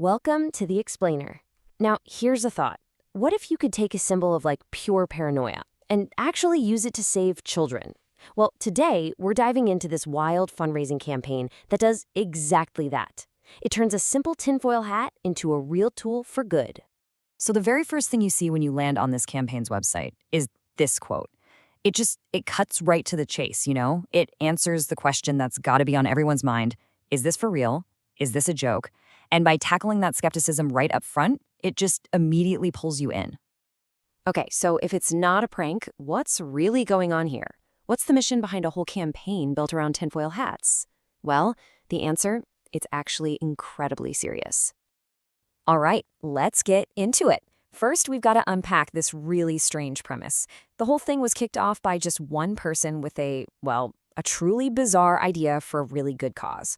Welcome to the Explainer. Now, here's a thought. What if you could take a symbol of pure paranoia and actually use it to save children? Well, today we're diving into this wild fundraising campaign that does exactly that. It turns a simple tinfoil hat into a real tool for good. So the very first thing you see when you land on this campaign's website is this quote. It cuts right to the chase, you know? It answers the question that's got to be on everyone's mind. Is this for real? Is this a joke? And by tackling that skepticism right up front, it just immediately pulls you in. Okay, so if it's not a prank, what's really going on here? What's the mission behind a whole campaign built around tinfoil hats? Well, the answer, it's actually incredibly serious. All right, let's get into it. First, we've got to unpack this really strange premise. The whole thing was kicked off by just one person with a truly bizarre idea for a really good cause.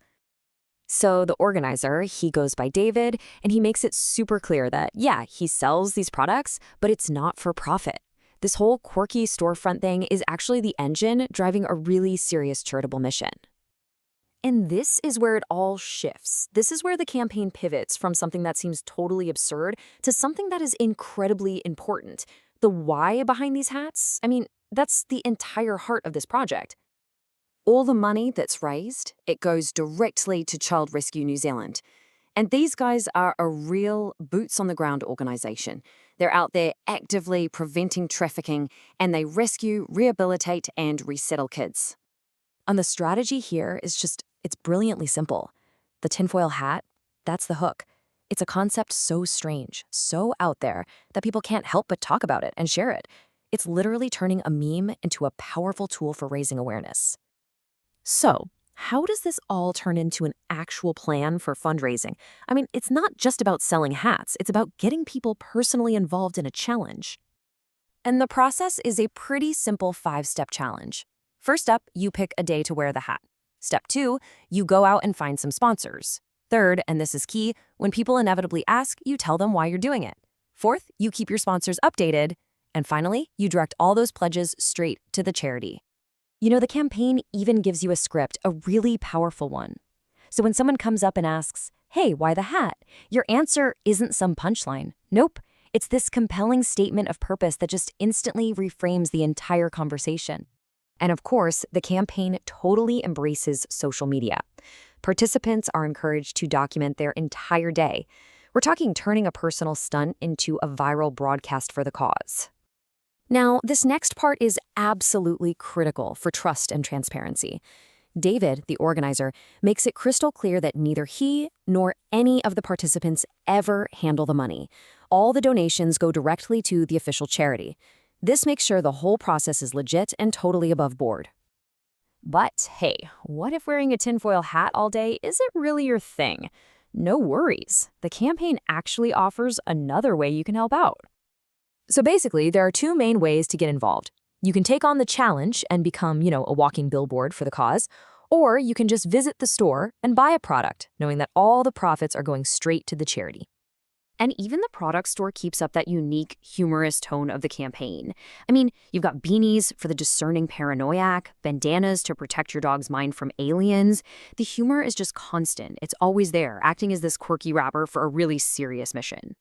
So the organizer, he goes by David, and he makes it super clear that, yeah, he sells these products, but it's not for profit. This whole quirky storefront thing is actually the engine driving a really serious charitable mission. And this is where it all shifts. This is where the campaign pivots from something that seems totally absurd to something that is incredibly important. The why behind these hats? I mean, that's the entire heart of this project. All the money that's raised, it goes directly to Child Rescue New Zealand. And these guys are a real boots-on-the-ground organization. They're out there actively preventing trafficking, and they rescue, rehabilitate, and resettle kids. And the strategy here is it's brilliantly simple. The tinfoil hat, that's the hook. It's a concept so strange, so out there, that people can't help but talk about it and share it. It's literally turning a meme into a powerful tool for raising awareness. So, how does this all turn into an actual plan for fundraising? I mean, it's not just about selling hats, it's about getting people personally involved in a challenge. And the process is a pretty simple 5-step challenge. First up, you pick a day to wear the hat. Step 2, you go out and find some sponsors. Third, and this is key, when people inevitably ask, you tell them why you're doing it. Fourth, you keep your sponsors updated. And finally, you direct all those pledges straight to the charity. You know, the campaign even gives you a script, a really powerful one. So when someone comes up and asks, hey, why the hat? Your answer isn't some punchline. Nope. It's this compelling statement of purpose that just instantly reframes the entire conversation. And of course, the campaign totally embraces social media. Participants are encouraged to document their entire day. We're talking turning a personal stunt into a viral broadcast for the cause. Now, this next part is absolutely critical for trust and transparency. David, the organizer, makes it crystal clear that neither he nor any of the participants ever handle the money. All the donations go directly to the official charity. This makes sure the whole process is legit and totally above board. But hey, what if wearing a tinfoil hat all day isn't really your thing? No worries. The campaign actually offers another way you can help out. So basically, there are 2 main ways to get involved. You can take on the challenge and become, a walking billboard for the cause, or you can just visit the store and buy a product, knowing that all the profits are going straight to the charity. And even the product store keeps up that unique, humorous tone of the campaign. I mean, you've got beanies for the discerning paranoiac, bandanas to protect your dog's mind from aliens. The humor is just constant. It's always there, acting as this quirky wrapper for a really serious mission.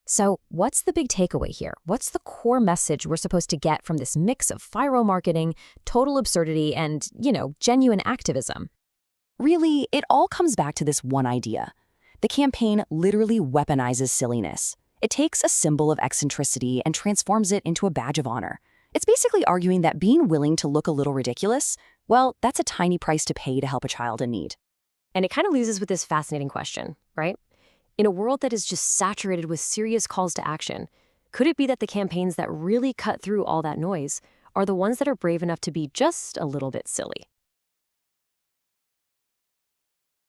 So what's the big takeaway here? What's the core message we're supposed to get from this mix of viral marketing, total absurdity, and, genuine activism? Really, it all comes back to this one idea. The campaign literally weaponizes silliness. It takes a symbol of eccentricity and transforms it into a badge of honor. It's basically arguing that being willing to look a little ridiculous, well, that's a tiny price to pay to help a child in need. And it kind of leaves us with this fascinating question, right? In a world that is just saturated with serious calls to action, could it be that the campaigns that really cut through all that noise are the ones that are brave enough to be just a little bit silly?